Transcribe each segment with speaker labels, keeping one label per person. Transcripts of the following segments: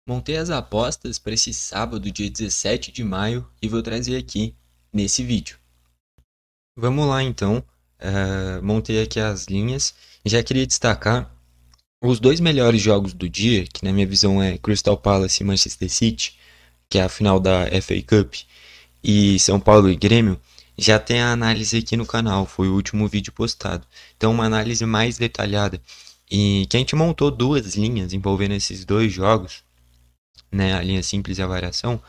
Speaker 1: Montei as apostas para esse sábado, dia 17 de maio, e vou trazer aqui nesse vídeo. Vamos lá então, montei aqui as linhas. Já queria destacar os dois melhores jogos do dia, que na minha visão é Crystal Palace e Manchester City, que é a final da FA Cup, e São Paulo e Grêmio. Já tem a análise aqui no canal, foi o último vídeo postado. Então uma análise mais detalhada. E que a gente montou duas linhas envolvendo esses dois jogos, né, a linha simples e a variação,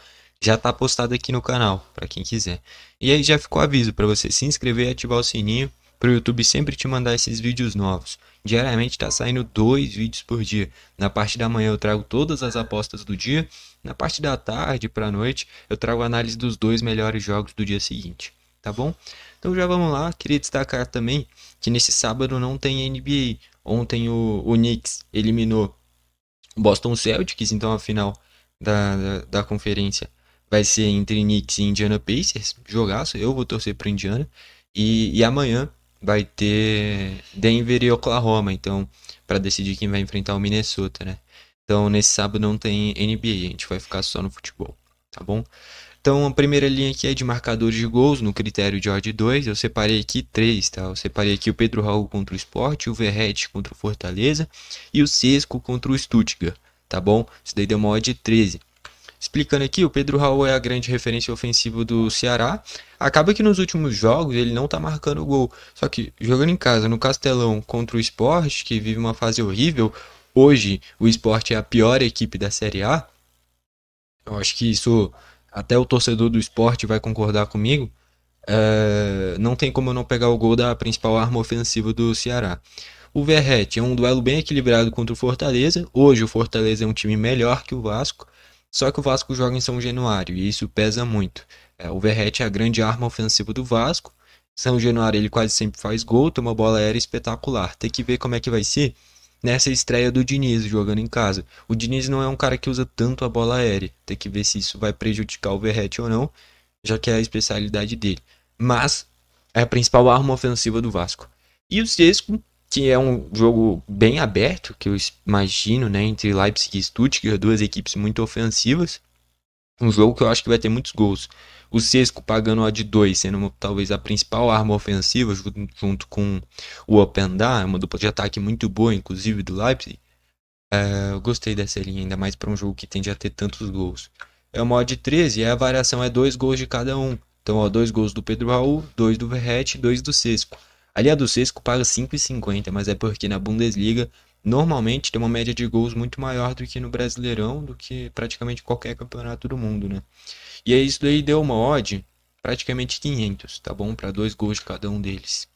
Speaker 1: já está postado aqui no canal, para quem quiser. E aí já ficou aviso para você se inscrever e ativar o sininho, para o YouTube sempre te mandar esses vídeos novos. Diariamente está saindo 2 vídeos por dia. Na parte da manhã eu trago todas as apostas do dia, na parte da tarde para a noite eu trago a análise dos dois melhores jogos do dia seguinte, tá bom? Então já vamos lá, queria destacar também que nesse sábado não tem NBA. Ontem o Knicks eliminou o Boston Celtics, então a final da conferência vai ser entre Knicks e Indiana Pacers. Jogaço, eu vou torcer para Indiana. E amanhã vai ter Denver e Oklahoma, então, para decidir quem vai enfrentar o Minnesota, né? Então, nesse sábado não tem NBA, a gente vai ficar só no futebol, tá bom? Então, a primeira linha aqui é de marcadores de gols no critério de odd 2. Eu separei aqui três, tá? Eu separei aqui o Pedro Raul contra o Sport, o Verratti contra o Fortaleza e o Sesco contra o Stuttgart, tá bom? Isso daí deu uma odd 13. Explicando aqui, o Pedro Raul é a grande referência ofensiva do Ceará. Acaba que nos últimos jogos ele não tá marcando gol. Só que jogando em casa, no Castelão, contra o Sport, que vive uma fase horrível. Hoje, o Sport é a pior equipe da Série A. Eu acho que isso até o torcedor do Sport vai concordar comigo. Não tem como eu não pegar o gol da principal arma ofensiva do Ceará. O Verratti é um duelo bem equilibrado contra o Fortaleza. Hoje o Fortaleza é um time melhor que o Vasco. Só que o Vasco joga em São Januário e isso pesa muito. O Verratti é a grande arma ofensiva do Vasco. São Januário ele quase sempre faz gol, tem uma bola aérea espetacular. Tem que ver como é que vai ser nessa estreia do Diniz jogando em casa. O Diniz não é um cara que usa tanto a bola aérea. Tem que ver se isso vai prejudicar o Verratti ou não, já que é a especialidade dele. Mas é a principal arma ofensiva do Vasco. E o Sesco, que é um jogo bem aberto, que eu imagino, né, entre Leipzig e Stuttgart, duas equipes muito ofensivas. Um jogo que eu acho que vai ter muitos gols. O Sesco pagando a de 2, sendo talvez a principal arma ofensiva, junto com o Openda, uma dupla de ataque muito boa, inclusive do Leipzig. Eu gostei dessa linha, ainda mais para um jogo que tende a ter tantos gols. É uma odd 13 e a variação é 2 gols de cada um. Então, ó, 2 gols do Pedro Raul, 2 do Verratti, 2 do Sesco. Ali a do Sesco paga 5,50, mas é porque na Bundesliga normalmente tem uma média de gols muito maior do que no Brasileirão, do que praticamente qualquer campeonato do mundo, né? E aí isso daí deu uma odd praticamente 500, tá bom? Para 2 gols de cada um deles.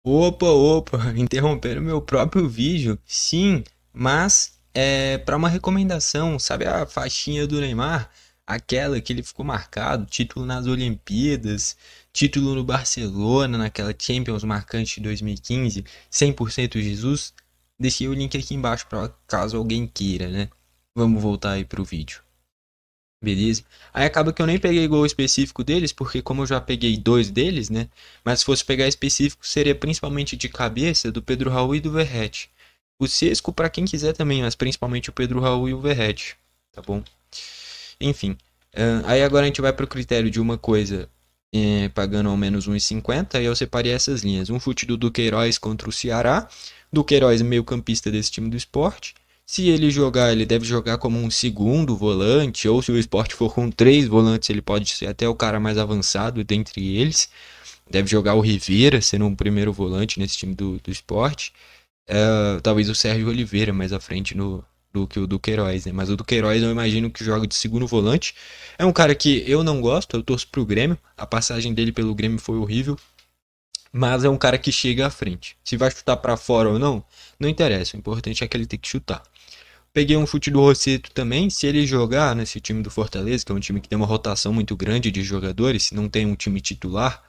Speaker 1: Opa, opa, interromperam meu próprio vídeo. Sim, mas é para uma recomendação, sabe a faixinha do Neymar? Aquela que ele ficou marcado, título nas Olimpíadas, título no Barcelona, naquela Champions marcante de 2015, 100% Jesus. Deixei o link aqui embaixo para caso alguém queira, né? Vamos voltar aí pro vídeo. Beleza? Aí acaba que eu nem peguei gol específico deles, porque como eu já peguei dois deles, né? Mas se fosse pegar específico, seria principalmente de cabeça do Pedro Raul e do Verratti. O Sesco para quem quiser também, mas principalmente o Pedro Raul e o Verratti, tá bom? Enfim, aí agora a gente vai para o critério de uma coisa pagando ao menos 1,50, aí eu separei essas linhas. Um chute do Duqueiroz contra o Ceará. Duqueiroz é meio campista desse time do esporte. Se ele jogar, ele deve jogar como um segundo volante, ou se o esporte for com 3 volantes, ele pode ser até o cara mais avançado dentre eles. Deve jogar o Rivera, sendo um primeiro volante nesse time do esporte. Talvez o Sérgio Oliveira mais à frente do que o Duqueiroz, né? Mas o Duqueiroz eu imagino que joga de segundo volante. É um cara que eu não gosto, eu torço pro Grêmio. A passagem dele pelo Grêmio foi horrível. Mas é um cara que chega à frente. Se vai chutar para fora ou não, não interessa. O importante é que ele tem que chutar. Peguei um chute do Rossetto também. Se ele jogar nesse time do Fortaleza, que é um time que tem uma rotação muito grande de jogadores, não tem um time titular,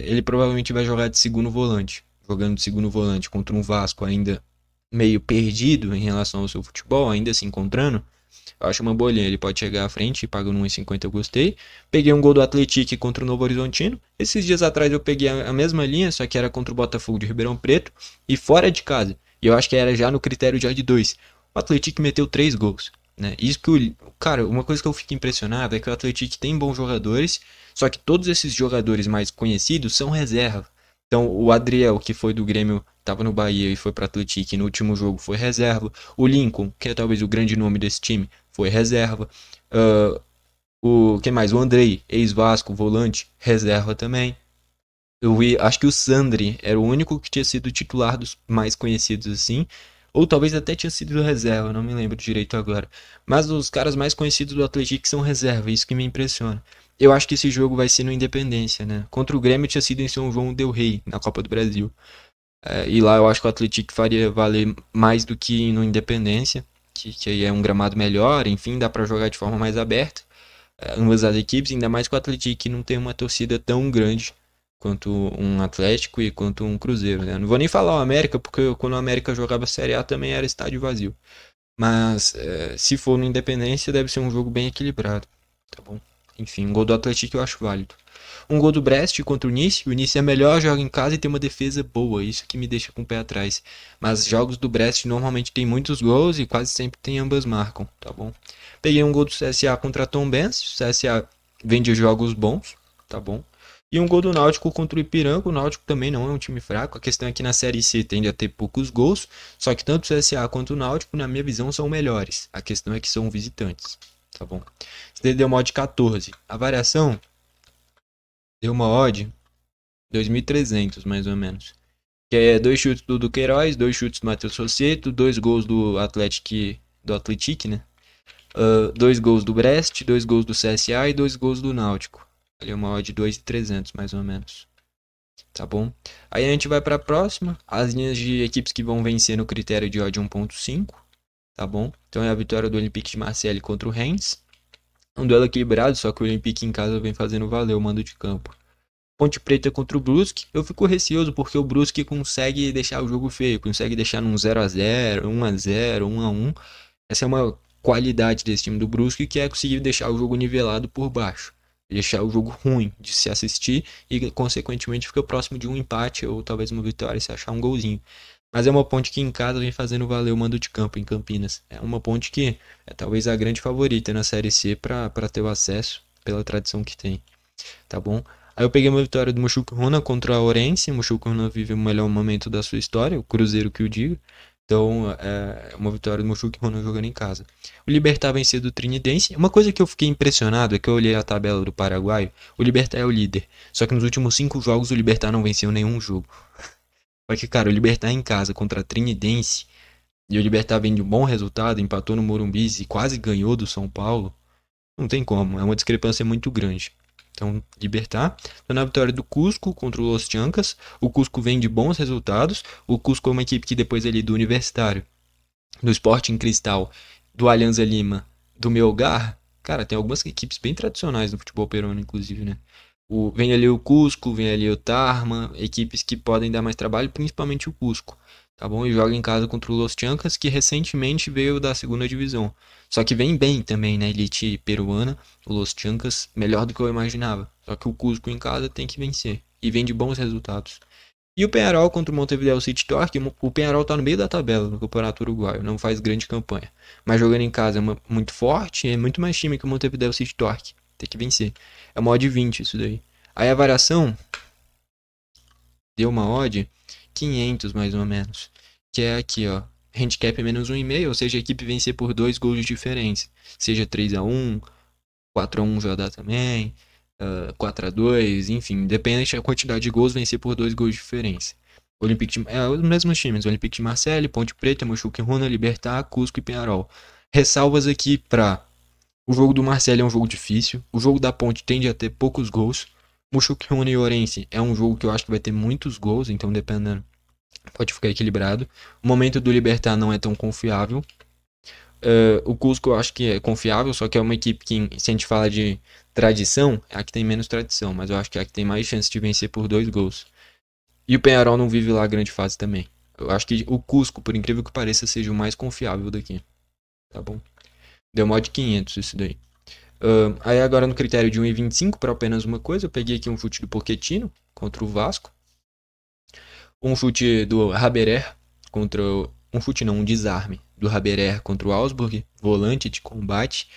Speaker 1: ele provavelmente vai jogar de segundo volante. Jogando de segundo volante contra um Vasco ainda meio perdido em relação ao seu futebol, ainda se encontrando. Eu acho uma boa linha. Ele pode chegar à frente e paga no 1,50, eu gostei. Peguei um gol do Atlético contra o Novo Horizontino. Esses dias atrás eu peguei a mesma linha, só que era contra o Botafogo de Ribeirão Preto e fora de casa. E eu acho que era já no critério de odd 2. O Atlético meteu 3 gols. né? Isso que cara, uma coisa que eu fico impressionado é que o Atlético tem bons jogadores, só que todos esses jogadores mais conhecidos são reserva. Então, o Adriel, que foi do Grêmio, estava no Bahia e foi para o Atlético e no último jogo foi reserva. O Lincoln, que é talvez o grande nome desse time, foi reserva. Uh, quem mais? O Andrei, ex-Vasco, volante, reserva também. Acho que o Sandri era o único que tinha sido titular dos mais conhecidos assim. Ou talvez até tinha sido reserva, não me lembro direito agora. Mas os caras mais conhecidos do Atlético são reserva, isso que me impressiona. Eu acho que esse jogo vai ser no Independência, né? Contra o Grêmio tinha sido em São João del Rei, na Copa do Brasil. E lá eu acho que o Atlético faria valer mais do que no Independência, que aí é um gramado melhor, enfim, dá pra jogar de forma mais aberta. Ambas as equipes, ainda mais que o Atlético não tem uma torcida tão grande quanto um Atlético e quanto um Cruzeiro, né? Não vou nem falar o América, porque quando o América jogava Série A também era estádio vazio. Mas se for no Independência, deve ser um jogo bem equilibrado, tá bom? Enfim, um gol do Atlético eu acho válido. Um gol do Brest contra o Nice é melhor, joga em casa e tem uma defesa boa, isso que me deixa com o pé atrás. Mas jogos do Brest normalmente tem muitos gols e quase sempre tem ambas marcam, tá bom? Peguei um gol do CSA contra a Tombense, o CSA vem de jogos bons, tá bom? E um gol do Náutico contra o Ipiranga, o Náutico também não é um time fraco, a questão é que na Série C tende a ter poucos gols, só que tanto o CSA quanto o Náutico, na minha visão, são melhores. A questão é que são visitantes, tá bom? Esse deu uma odd 14. A variação deu uma odd 2.300, mais ou menos. Que é 2 chutes do Duqueiroz, 2 chutes do Matheus Rosseto, 2 gols do Atlético, né? 2 gols do Brest, 2 gols do CSA e 2 gols do Náutico. Ali é uma odd de 2.300, mais ou menos. Tá bom? Aí a gente vai para a próxima. As linhas de equipes que vão vencer no critério de odd 1.5. Tá bom? Então é a vitória do Olympique de Marseille contra o Reims. Um duelo equilibrado, só que o Olympique em casa vem fazendo valer o mando de campo. Ponte Preta contra o Brusque. Eu fico receoso porque o Brusque consegue deixar o jogo feio. Consegue deixar num 0-0, 1-0, 1-1. Essa é uma qualidade desse time do Brusque, que é conseguir deixar o jogo nivelado por baixo. Deixar o jogo ruim de se assistir e, consequentemente, fica próximo de um empate ou talvez uma vitória se achar um golzinho. Mas é uma ponte que em casa vem fazendo valer o mando de campo em Campinas. É uma ponte que é talvez a grande favorita na Série C para ter o acesso pela tradição que tem. Tá bom? Aí eu peguei uma vitória do Mushoku Runa contra a Orense. O Mushoku Runa vive o melhor momento da sua história, o Cruzeiro que o diga. Então, é uma vitória do Mushoku Runa jogando em casa. O Libertad venceu do Trinidense. Uma coisa que eu fiquei impressionado é que eu olhei a tabela do Paraguai. O Libertad é o líder. Só que nos últimos 5 jogos o Libertad não venceu nenhum jogo. Porque, cara, o Libertad em casa contra a Trinidense. E o Libertad vem de um bom resultado, empatou no Morumbi e quase ganhou do São Paulo. Não tem como, é uma discrepância muito grande. Então, Libertad. Então, na vitória do Cusco contra o Los Chancas. O Cusco vem de bons resultados. O Cusco é uma equipe que depois ali do Universitário, do Sporting Cristal, do Alianza Lima, do Melgar. Cara, tem algumas equipes bem tradicionais no futebol peruano, inclusive, né? Vem ali o Cusco, vem ali o Tarma, equipes que podem dar mais trabalho, principalmente o Cusco, tá bom? E joga em casa contra o Los Chancas, que recentemente veio da segunda divisão. Só que vem bem também na elite peruana, o Los Chancas, melhor do que eu imaginava. Só que o Cusco em casa tem que vencer, e vem de bons resultados. E o Peñarol contra o Montevideo City Torque, o Peñarol tá no meio da tabela no Campeonato Uruguaio, não faz grande campanha. Mas jogando em casa é muito forte, é muito mais time que o Montevideo City Torque. Tem que vencer. É uma odd 20 isso daí. Aí a variação deu uma odd 500 mais ou menos. Que é aqui, ó. Handicap menos 1,5, ou seja, a equipe vencer por 2 gols de diferença. Seja 3-1, 4-1 já dá também. 4-2, enfim, independente da quantidade de gols, vencer por 2 gols de diferença. Os mesmos times, Olympique de Marseille, Ponte Preta, Mushoku Runa, Libertad, Cusco e Peñarol. Ressalvas aqui para o jogo do Marseille é um jogo difícil, o jogo da Ponte tende a ter poucos gols, Mushoku Runa e Orense é um jogo que eu acho que vai ter muitos gols, então dependendo, pode ficar equilibrado. O momento do Libertad não é tão confiável. O Cusco eu acho que é confiável, só que é uma equipe que, se a gente fala de tradição, é a que tem menos tradição, mas eu acho que é a que tem mais chance de vencer por 2 gols. E o Peñarol não vive lá a grande fase também. Eu acho que o Cusco, por incrível que pareça, seja o mais confiável daqui. Tá bom? Deu mod 500 isso daí. Aí agora no critério de 1,25 para apenas uma coisa, eu peguei aqui um chute do Pochettino contra o Vasco. Um chute do Haberer contra... Um chute não, um desarme do Haberer contra o Augsburg, volante de combate.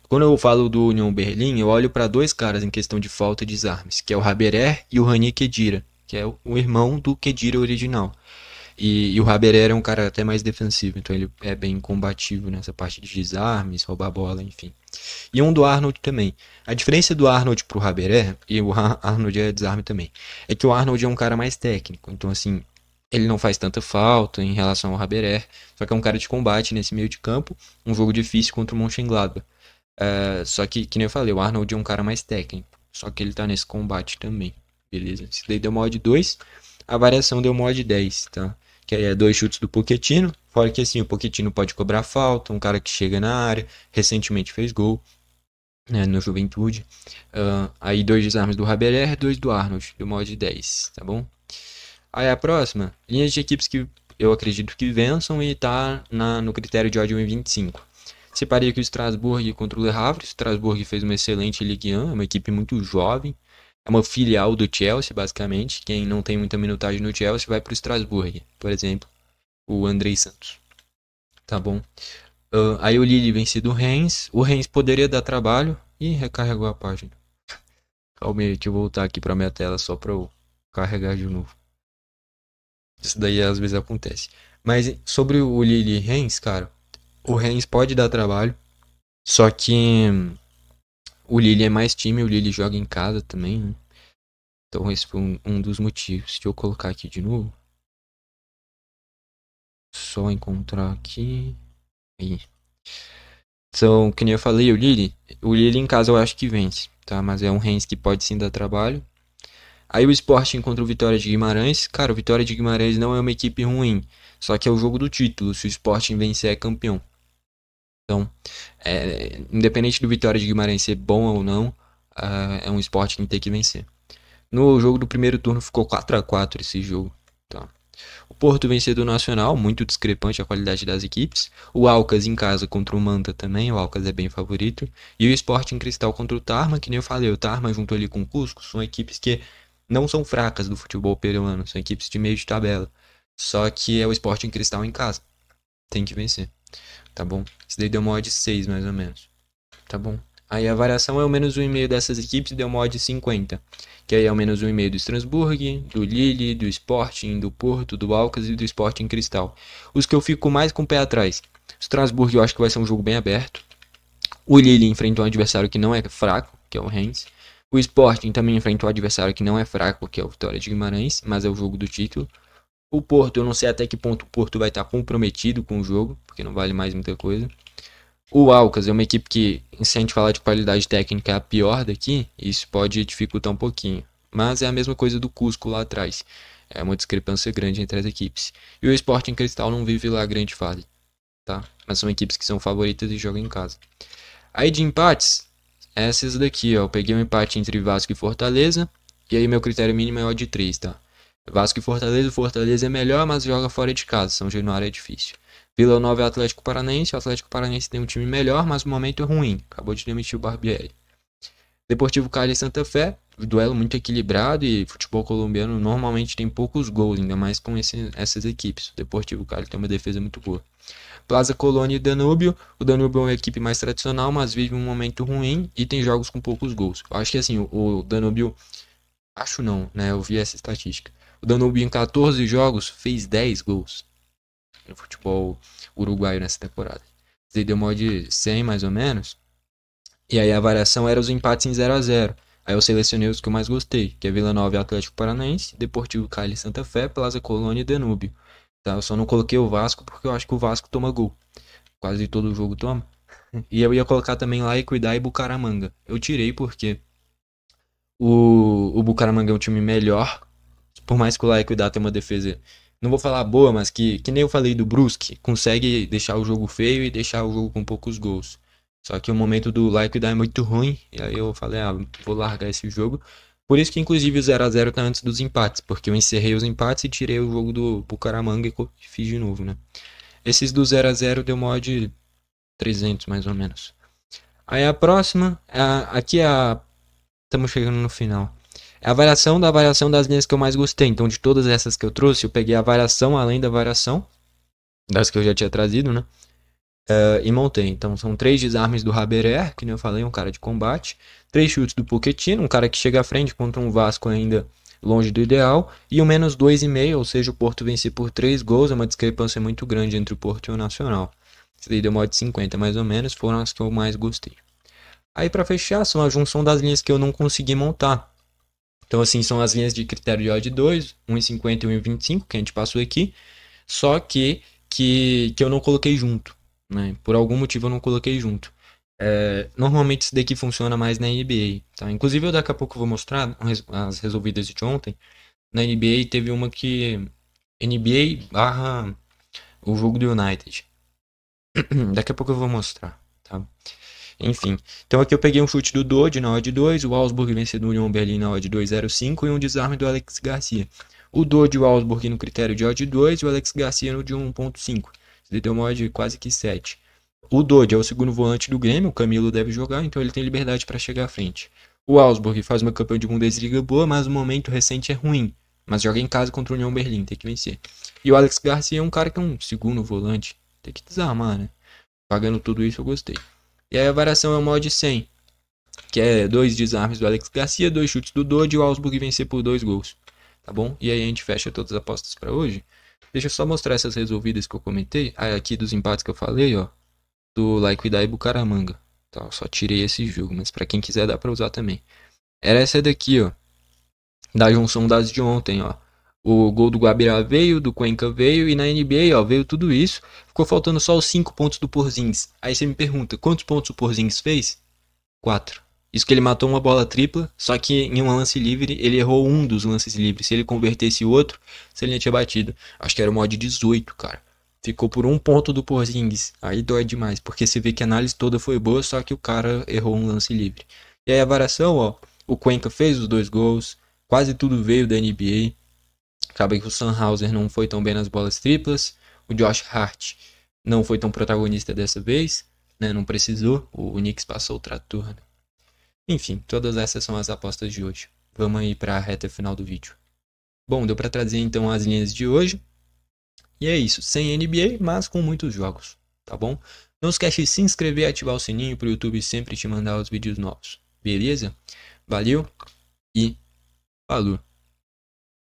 Speaker 1: Quando eu falo do Union Berlim, eu olho para dois caras em questão de falta de desarmes, que é o Haberer e o Rani Khedira, que é o irmão do Khedira original. E o Haberer é um cara até mais defensivo, então ele é bem combativo nessa parte de desarmes, roubar bola, enfim. E um do Arnold também. A diferença do Arnold pro Haberer, e o Arnold é desarme também, é que o Arnold é um cara mais técnico, então assim, ele não faz tanta falta em relação ao Haberer, só que é um cara de combate nesse meio de campo, um jogo difícil contra o Mönchengladbach. Só que nem eu falei, o Arnold é um cara mais técnico, só que ele tá nesse combate também, beleza? Esse daí deu mod 2, a variação deu mod 10, tá? Que aí é 2 chutes do Pochettino, fora que assim, o Pochettino pode cobrar falta, um cara que chega na área, recentemente fez gol, né, no Juventude. Aí 2 desarmes do Haberer, 2 do Arnold, do mod 10, tá bom? Aí a próxima, linhas de equipes que eu acredito que vençam e tá no critério de ódio em 25. Separei aqui o Strasbourg contra o Le Havre. O Strasbourg fez uma excelente Ligue 1, é uma equipe muito jovem. É uma filial do Chelsea, basicamente. Quem não tem muita minutagem no Chelsea vai para o Strasbourg. Por exemplo, o Andrei Santos. Tá bom? Aí o Lille vence do Reims. O Reims poderia dar trabalho. E recarregou a página. Calma aí, deixa eu voltar aqui para minha tela só para eu carregar de novo. Isso daí às vezes acontece. Mas sobre o Lille e Reims, cara, o Reims pode dar trabalho. Só que o Lille é mais time, o Lille joga em casa também, né? Então esse foi um dos motivos. Deixa eu colocar aqui de novo. Só encontrar aqui. Aí. Então, que nem eu falei, o Lille em casa eu acho que vence, tá? Mas é um Reims que pode sim dar trabalho. Aí o Sporting contra o Vitória de Guimarães. Cara, o Vitória de Guimarães não é uma equipe ruim. Só que é o jogo do título. Se o Sporting vencer, é campeão. Então, independente do Vitória de Guimarães ser bom ou não, é um Sporting que tem que vencer. No jogo do primeiro turno ficou 4-4 esse jogo. Tá. O Porto venceu do Nacional, muito discrepante a qualidade das equipes. O Alcas em casa contra o Manta também, o Alcas é bem favorito. E o Sporting Cristal contra o Tarma, que nem eu falei, o Tarma junto ali com o Cusco, são equipes que não são fracas do futebol peruano, são equipes de meio de tabela. Só que é o Sporting Cristal em casa, tem que vencer, tá bom? Isso daí deu mod 6 mais ou menos, tá bom? Aí a variação é o menos 1,5 dessas equipes deu mod 50. Que aí é o menos 1,5 do Strasbourg, do Lille, do Sporting, do Porto, do Alcas e do Sporting Cristal. Os que eu fico mais com o pé atrás. O Strasbourg eu acho que vai ser um jogo bem aberto. O Lille enfrenta um adversário que não é fraco, que é o Reims. O Sporting também enfrenta um adversário que não é fraco, que é o Vitória de Guimarães, mas é o jogo do título. O Porto, eu não sei até que ponto o Porto vai estar comprometido com o jogo, porque não vale mais muita coisa. O Alcas é uma equipe que, se a gente falar de qualidade técnica, é a pior daqui, isso pode dificultar um pouquinho. Mas é a mesma coisa do Cusco lá atrás. É uma discrepância grande entre as equipes. E o Sporting Cristal não vive lá grande fase, tá? Mas são equipes que são favoritas e jogam em casa. Aí de empates, essas daqui, ó. Eu peguei um empate entre Vasco e Fortaleza. E aí meu critério mínimo é o de 3, tá? Vasco e Fortaleza, o Fortaleza é melhor, mas joga fora de casa. São Januário é difícil. Vila Nova e Atlético Paranaense. O Atlético Paranaense tem um time melhor, mas o momento é ruim. Acabou de demitir o Barbieri. Deportivo Cali e Santa Fé. Duelo muito equilibrado e futebol colombiano normalmente tem poucos gols, ainda mais com essas equipes. O Deportivo Cali tem uma defesa muito boa. Plaza Colônia e Danúbio. O Danúbio é uma equipe mais tradicional, mas vive um momento ruim e tem jogos com poucos gols. Eu acho que assim, o Danúbio... Acho não, né? Eu vi essa estatística. O Danúbio em 14 jogos fez 10 gols no futebol uruguaio nessa temporada. Ele deu mod 100 mais ou menos. E aí a variação era os empates em 0-0. Aí eu selecionei os que eu mais gostei, que é Vila Nova e Atlético Paranaense, Deportivo Cali e Santa Fé, Plaza Colônia e Danúbio. Tá? Eu só não coloquei o Vasco porque eu acho que o Vasco toma gol. Quase todo jogo toma. E eu ia colocar também lá Equidad e Bucaramanga. Eu tirei porque o Bucaramanga é um time melhor. Por mais que o Equidad tenha uma defesa, não vou falar boa, mas que nem eu falei do Brusque, consegue deixar o jogo feio e deixar o jogo com poucos gols. Só que o momento do Equidad é muito ruim, e aí eu falei, vou largar esse jogo. Por isso que inclusive o 0-0 tá antes dos empates, porque eu encerrei os empates e tirei o jogo do Bucaramanga e fiz de novo, né? Esses do 0-0 deu mod 300 mais ou menos. Aí a próxima, aqui estamos chegando no final. É a variação da variação das linhas que eu mais gostei. Então, de todas essas que eu trouxe, eu peguei a variação além da variação, das que eu já tinha trazido, né? E montei. Então são 3 desarmes do Haberer, que nem eu falei, um cara de combate. 3 chutes do Pochettino, um cara que chega à frente contra um Vasco ainda longe do ideal. E o menos 2,5, ou seja, o Porto vencer por 3 gols. É uma discrepância muito grande entre o Porto e o Nacional. Isso daí deu uma de 50 mais ou menos, foram as que eu mais gostei. Aí para fechar, são a junção das linhas que eu não consegui montar. Então assim, são as linhas de critério de odd 2, 1,50 e 1,25, que a gente passou aqui. Só que eu não coloquei junto, né? Por algum motivo eu não coloquei junto. Normalmente isso daqui funciona mais na NBA, tá? Inclusive eu daqui a pouco vou mostrar as resolvidas de ontem. Na NBA teve uma que... NBA barra o jogo do United. Daqui a pouco eu vou mostrar, tá? Enfim, então aqui eu peguei um chute do Dodge na odd 2, o Augsburg vencedor do Union Berlin na odd 2,05 e um desarme do Alex Garcia. O Dodge e o Augsburg no critério de odd 2 e o Alex Garcia no de 1,5. Ele deu uma odd quase que 7. O Dodge é o segundo volante do Grêmio, o Camilo deve jogar, então ele tem liberdade para chegar à frente. O Augsburg faz uma campanha de Bundesliga boa, mas o momento recente é ruim. Mas joga em casa contra o Union Berlin, tem que vencer. E o Alex Garcia é um cara que é um segundo volante, tem que desarmar, né? Pagando tudo isso eu gostei. E aí a variação é o mod 100, que é 2 desarmes do Alex Garcia, 2 chutes do Dodge e o Augsburg vencer por 2 gols. Tá bom? E aí a gente fecha todas as apostas para hoje. Deixa eu só mostrar essas resolvidas que eu comentei. Aqui dos empates que eu falei, ó. Do Laikidai e Bucaramanga. Tá, eu só tirei esse jogo, mas para quem quiser dá para usar também. Era essa daqui, ó. Da junção das de ontem, ó. O gol do Guabirá veio, do Cuenca veio e na NBA, ó, veio tudo isso. Ficou faltando só os 5 pontos do Porzingis. Aí você me pergunta, quantos pontos o Porzingis fez? 4. Isso que ele matou uma bola tripla, só que em um lance livre ele errou um dos lances livres. Se ele convertesse o outro, ele tinha batido. Acho que era o mod 18, cara. Ficou por um ponto do Porzingis. Aí dói demais, porque você vê que a análise toda foi boa, só que o cara errou um lance livre. E aí a variação, ó, o Cuenca fez os 2 gols, quase tudo veio da NBA. Acaba que o Sunhauser não foi tão bem nas bolas triplas. O Josh Hart não foi tão protagonista dessa vez, né? Não precisou. O Knicks passou o trator, né? Enfim, todas essas são as apostas de hoje. Vamos aí para a reta final do vídeo. Bom, deu para trazer então as linhas de hoje. E é isso, sem NBA, mas com muitos jogos, tá bom? Não esquece de se inscrever e ativar o sininho para o YouTube sempre te mandar os vídeos novos. Beleza? Valeu e falou!